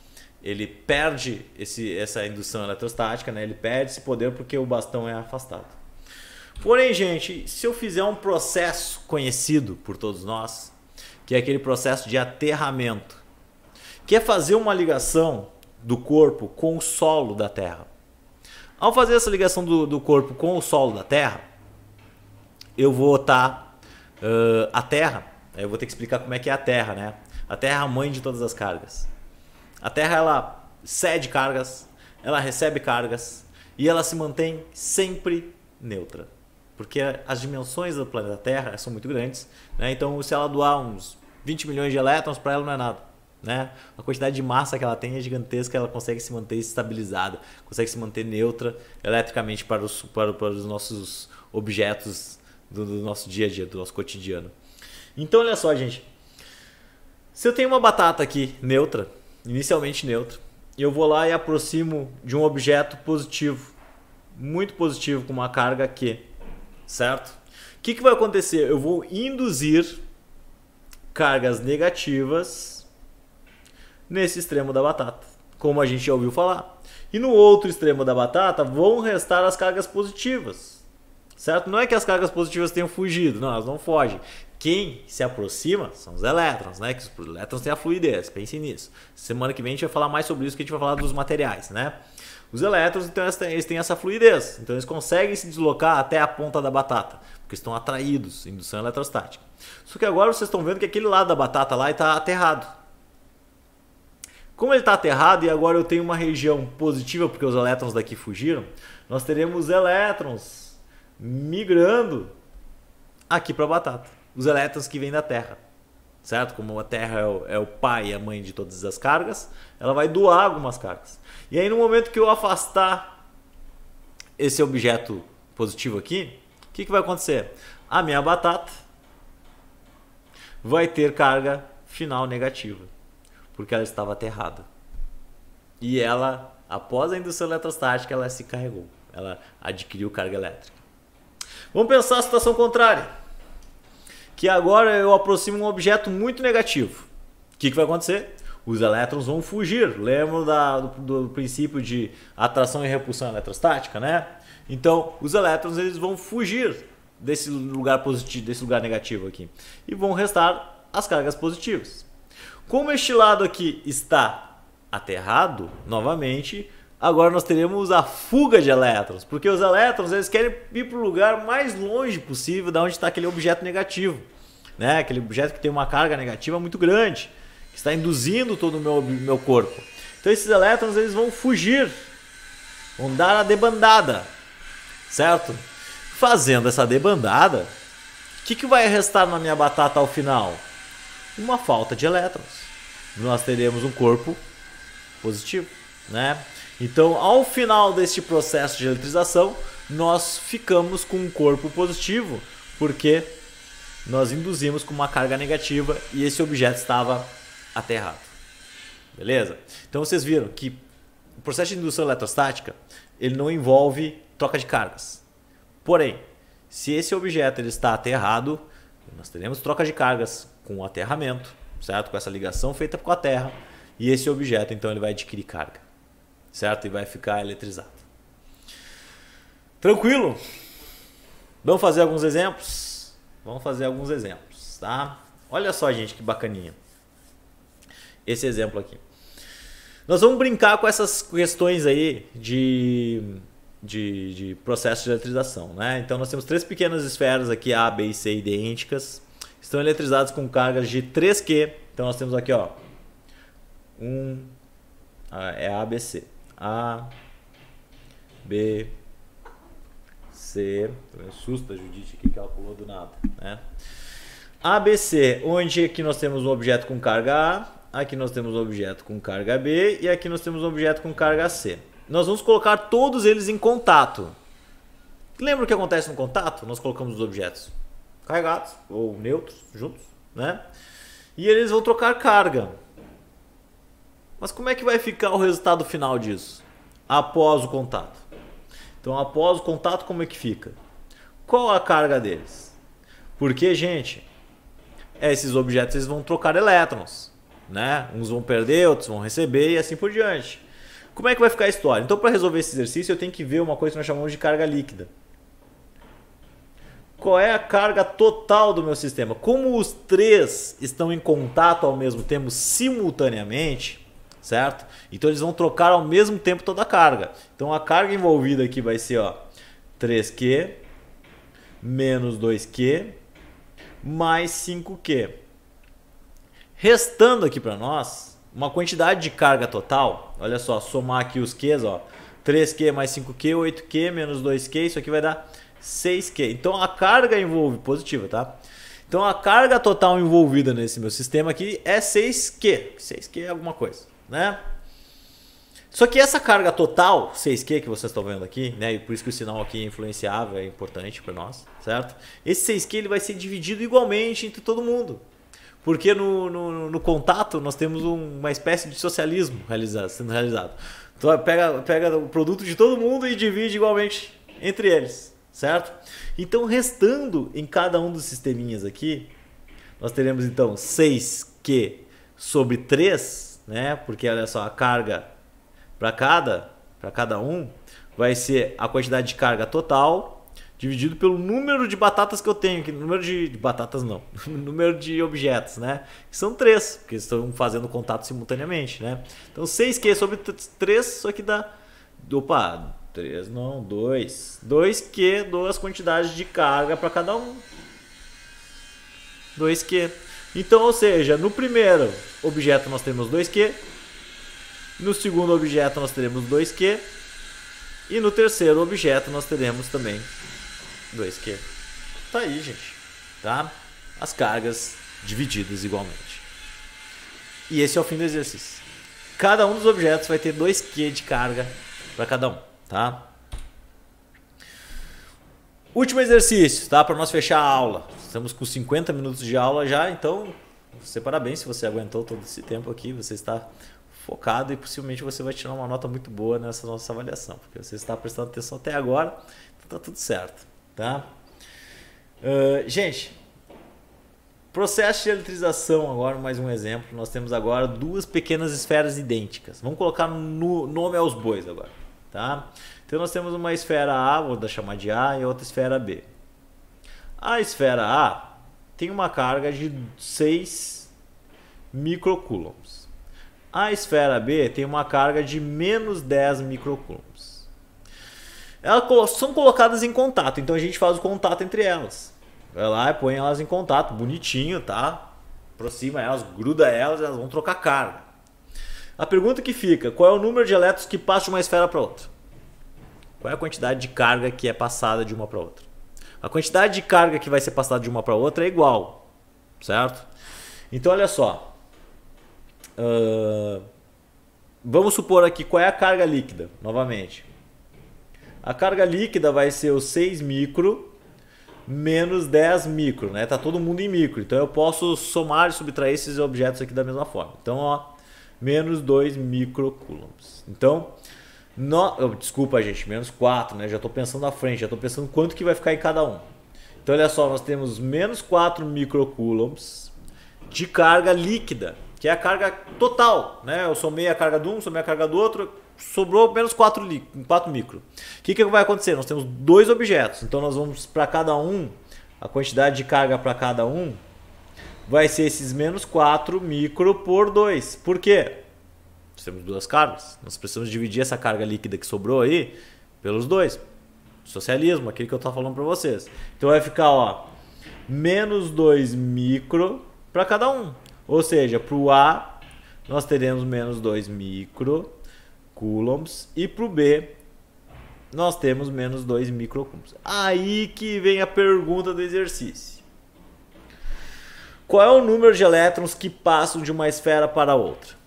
perde essa indução eletrostática, né? Ele perde esse poder porque o bastão é afastado. Porém, gente, se eu fizer um processo conhecido por todos nós, que é aquele processo de aterramento, que é fazer uma ligação do corpo com o solo da Terra. Ao fazer essa ligação do corpo com o solo da Terra, eu vou botar a Terra. Eu vou ter que explicar como é que é a Terra, né? A Terra é a mãe de todas as cargas. A Terra, ela cede cargas, ela recebe cargas e ela se mantém sempre neutra. Porque as dimensões do planeta Terra são muito grandes, né? Então, se ela doar uns 20 milhões de elétrons, para ela não é nada, né? A quantidade de massa que ela tem é gigantesca, ela consegue se manter estabilizada, consegue se manter neutra eletricamente para os nossos objetos do nosso dia a dia, do nosso cotidiano. Então, olha só, gente. Se eu tenho uma batata aqui neutra, inicialmente neutra, eu vou lá e aproximo de um objeto positivo, muito positivo, com uma carga Q, certo? O que vai acontecer? Eu vou induzir cargas negativas nesse extremo da batata, como a gente já ouviu falar. E no outro extremo da batata vão restar as cargas positivas, certo? Não é que as cargas positivas tenham fugido, não, elas não fogem. Quem se aproxima são os elétrons, né? Que os elétrons têm a fluidez, pensem nisso. Semana que vem a gente vai falar mais sobre isso, que a gente vai falar dos materiais, né? Os elétrons, então, eles têm essa fluidez, então eles conseguem se deslocar até a ponta da batata, porque estão atraídos, indução eletrostática. Só que agora vocês estão vendo que aquele lado da batata lá está aterrado. Como ele está aterrado e agora eu tenho uma região positiva, porque os elétrons daqui fugiram, nós teremos elétrons migrando aqui para a batata. Os elétrons que vêm da Terra, certo? Como a Terra é o pai e a mãe de todas as cargas, ela vai doar algumas cargas. E aí no momento que eu afastar esse objeto positivo aqui, o que vai acontecer? A minha batata vai ter carga final negativa, porque ela estava aterrada. E ela, após a indução eletrostática, ela se carregou. Ela adquiriu carga elétrica. Vamos pensar a situação contrária. Que agora eu aproximo um objeto muito negativo. O que vai acontecer? Os elétrons vão fugir. Lembra do princípio de atração e repulsão eletrostática, né? Então, os elétrons eles vão fugir desse lugar positivo, desse lugar negativo aqui, e vão restar as cargas positivas. Como este lado aqui está aterrado, novamente, agora nós teremos a fuga de elétrons, porque os elétrons eles querem ir para o lugar mais longe possível da onde está aquele objeto negativo, né? Aquele objeto que tem uma carga negativa muito grande, que está induzindo todo o meu corpo. Então esses elétrons eles vão fugir, vão dar a debandada, certo? Fazendo essa debandada, o que vai restar na minha batata ao final? Uma falta de elétrons. Nós teremos um corpo positivo, né? Então, ao final deste processo de eletrização, nós ficamos com um corpo positivo, porque nós induzimos com uma carga negativa e esse objeto estava aterrado. Beleza? Então, vocês viram que o processo de indução eletrostática ele não envolve troca de cargas. Porém, se esse objeto ele está aterrado, nós teremos troca de cargas com o aterramento, certo? Com essa ligação feita com a Terra, e esse objeto então ele vai adquirir carga, certo? E vai ficar eletrizado. Tranquilo? Vamos fazer alguns exemplos? Vamos fazer alguns exemplos, tá? Olha só, gente, que bacaninha. Esse exemplo aqui. Nós vamos brincar com essas questões aí de processo de eletrização, né? Então nós temos três pequenas esferas aqui, A, B e C, idênticas. Estão eletrizadas com cargas de 3Q. Então nós temos aqui, ó, é A, B, C. A, B, C. Tô susto a Judite aqui que ela pulou do nada, né? A, B, C, onde aqui nós temos um objeto com carga A, aqui nós temos um objeto com carga B e aqui nós temos um objeto com carga C. Nós vamos colocar todos eles em contato. Lembra o que acontece no contato? Nós colocamos os objetos carregados ou neutros juntos, né? E eles vão trocar carga. Mas como é que vai ficar o resultado final disso? Após o contato. Então, após o contato, como é que fica? Qual a carga deles? Porque, gente, esses objetos eles vão trocar elétrons, né? Uns vão perder, outros vão receber e assim por diante. Como é que vai ficar a história? Então, para resolver esse exercício, eu tenho que ver uma coisa que nós chamamos de carga líquida. Qual é a carga total do meu sistema? Como os três estão em contato ao mesmo tempo, simultaneamente, certo? Então eles vão trocar ao mesmo tempo toda a carga. Então a carga envolvida aqui vai ser, ó, 3Q menos 2Q mais 5Q. Restando aqui para nós uma quantidade de carga total. Olha só, somar aqui os Qs, ó, 3Q mais 5Q, 8Q menos 2Q, isso aqui vai dar 6Q. Então a carga envolvida, positiva, tá? Então a carga total envolvida nesse meu sistema aqui é 6Q. 6Q é alguma coisa, né? Só que essa carga total, 6Q que vocês estão vendo aqui, né? E por isso que o sinal aqui é influenciável, é importante para nós, certo? Esse 6Q ele vai ser dividido igualmente entre todo mundo. Porque no contato nós temos uma espécie de socialismo sendo realizado. Então pega o produto de todo mundo e divide igualmente entre eles, certo? Então restando em cada um dos sisteminhas aqui, nós teremos então 6Q sobre 3, né? Porque olha só, a carga para cada um vai ser a quantidade de carga total dividido pelo número de batatas que eu tenho aqui. Número de batatas não, número de objetos, né? Que são 3, porque estão fazendo contato simultaneamente, né? Então 6Q sobre 3, só que dá... Opa, 3 não, 2. 2Q, duas quantidades de carga para cada um. 2Q. Então, ou seja, no primeiro objeto nós temos 2Q. No segundo objeto nós teremos 2Q. E no terceiro objeto nós teremos também 2Q. Tá aí, gente. Tá? As cargas divididas igualmente. E esse é o fim do exercício. Cada um dos objetos vai ter 2Q de carga para cada um. Tá? Último exercício, tá? Para nós fechar a aula. Estamos com 50 minutos de aula já, então você parabéns se você aguentou todo esse tempo aqui. Você está focado e possivelmente você vai tirar uma nota muito boa nessa nossa avaliação, porque você está prestando atenção até agora, então tá tudo certo, tá? Gente, processo de eletrização, agora mais um exemplo. Nós temos agora duas pequenas esferas idênticas. Vamos colocar no nome aos bois agora, tá? Então nós temos uma esfera A, vou chamar de A, e outra esfera B. A esfera A tem uma carga de 6 microcoulombs. A esfera B tem uma carga de menos 10 microcoulombs. Elas são colocadas em contato, então a gente faz o contato entre elas. Vai lá e põe elas em contato, bonitinho, tá? Aproxima elas, gruda elas, elas vão trocar carga. A pergunta que fica, qual é o número de elétrons que passa de uma esfera para outra? Qual é a quantidade de carga que é passada de uma para outra? A quantidade de carga que vai ser passada de uma para outra é igual, certo? Então olha só. Vamos supor aqui qual é a carga líquida, novamente. A carga líquida vai ser o 6 micro menos 10 micro, né? Tá todo mundo em micro, então eu posso somar e subtrair esses objetos aqui da mesma forma. Então, ó, menos 2 microcoulombs. Então, desculpa, gente, menos 4, né? Já estou pensando na frente, já estou pensando quanto que vai ficar em cada um. Então, olha só, nós temos menos 4 microcoulombs de carga líquida, que é a carga total, né? Eu somei a carga de um, somei a carga do outro, sobrou menos 4 micro. O que vai acontecer? Nós temos dois objetos, então nós vamos para cada um, a quantidade de carga para cada um vai ser esses menos 4 micro por 2. Por quê? Nós temos duas cargas, nós precisamos dividir essa carga líquida que sobrou aí pelos dois. Socialismo, aquele que eu estava falando para vocês. Então vai ficar, ó, menos 2 micro para cada um. Ou seja, para o A nós teremos menos 2 microcoulombs e para o B nós temos menos 2 microcoulombs. Aí que vem a pergunta do exercício. Qual é o número de elétrons que passam de uma esfera para outra?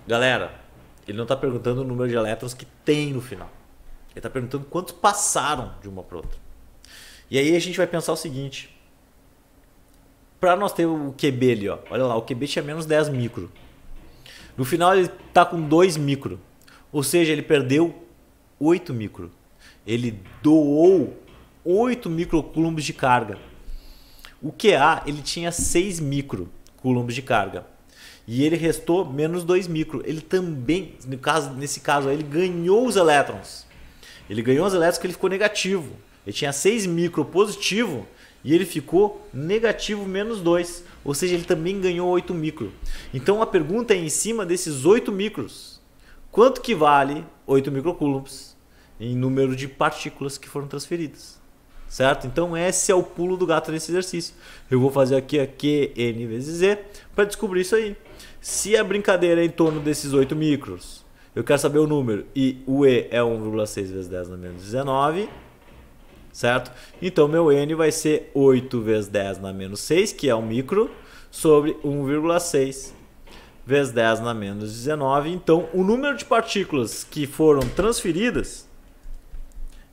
Galera, ele não está perguntando o número de elétrons que tem no final. Ele está perguntando quantos passaram de uma para outra. E aí a gente vai pensar o seguinte. Para nós ter o QB ali, ó. Olha lá, o QB tinha menos 10 micro. No final ele está com 2 micro. Ou seja, ele perdeu 8 micro. Ele doou 8 microcoulombs de carga. O QA ele tinha 6 microcoulombs de carga. E ele restou menos 2 micro. Ele também, nesse caso, ele ganhou os elétrons. Ele ganhou os elétrons porque ele ficou negativo. Ele tinha 6 micro positivo e ele ficou negativo menos 2, ou seja, ele também ganhou 8 micro. Então a pergunta é em cima desses 8 micros, quanto que vale 8 microcoulombs em número de partículas que foram transferidas, certo? Então esse é o pulo do gato nesse exercício. Eu vou fazer aqui a Qn vezes Z para descobrir isso aí. Se a brincadeira é em torno desses 8 micros, eu quero saber o número, e o E é 1,6 vezes 10 na menos 19, certo? Então meu N vai ser 8 vezes 10 na menos 6, que é 1 micro, sobre 1,6 vezes 10 na menos 19. Então o número de partículas que foram transferidas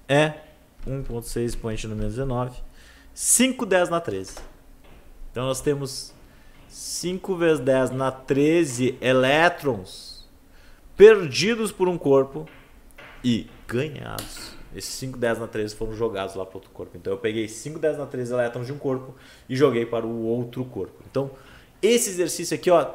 é 1,6 expoente no menos 19, 5 10 na 13. Então nós temos 5 vezes 10 na 13 elétrons perdidos por um corpo e ganhados. Esses 5 10 na 13 foram jogados lá para outro corpo. Então eu peguei 5 10 na 13 elétrons de um corpo e joguei para o outro corpo. Então esse exercício aqui, ó,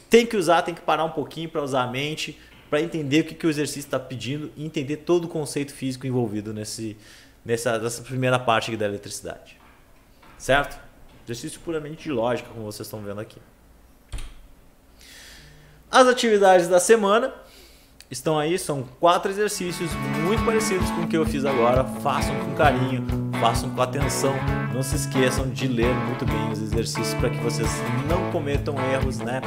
tem que usar, tem que parar um pouquinho para usar a mente, para entender o que o exercício está pedindo e entender todo o conceito físico envolvido nessa primeira parte aqui da eletricidade. Certo? Exercício puramente de lógica, como vocês estão vendo aqui. As atividades da semana estão aí, são 4 exercícios muito parecidos com o que eu fiz agora. Façam com carinho, façam com atenção. Não se esqueçam de ler muito bem os exercícios para que vocês não cometam erros, né?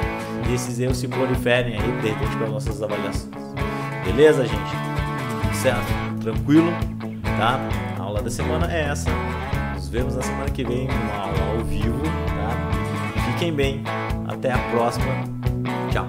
E esses erros se proliferem aí, de repente, para nossas avaliações. Beleza, gente? Certo? Tranquilo? Tá? A aula da semana é essa. Nos vemos na semana que vem, uma aula ao vivo, tá? Fiquem bem. Até a próxima. Tchau.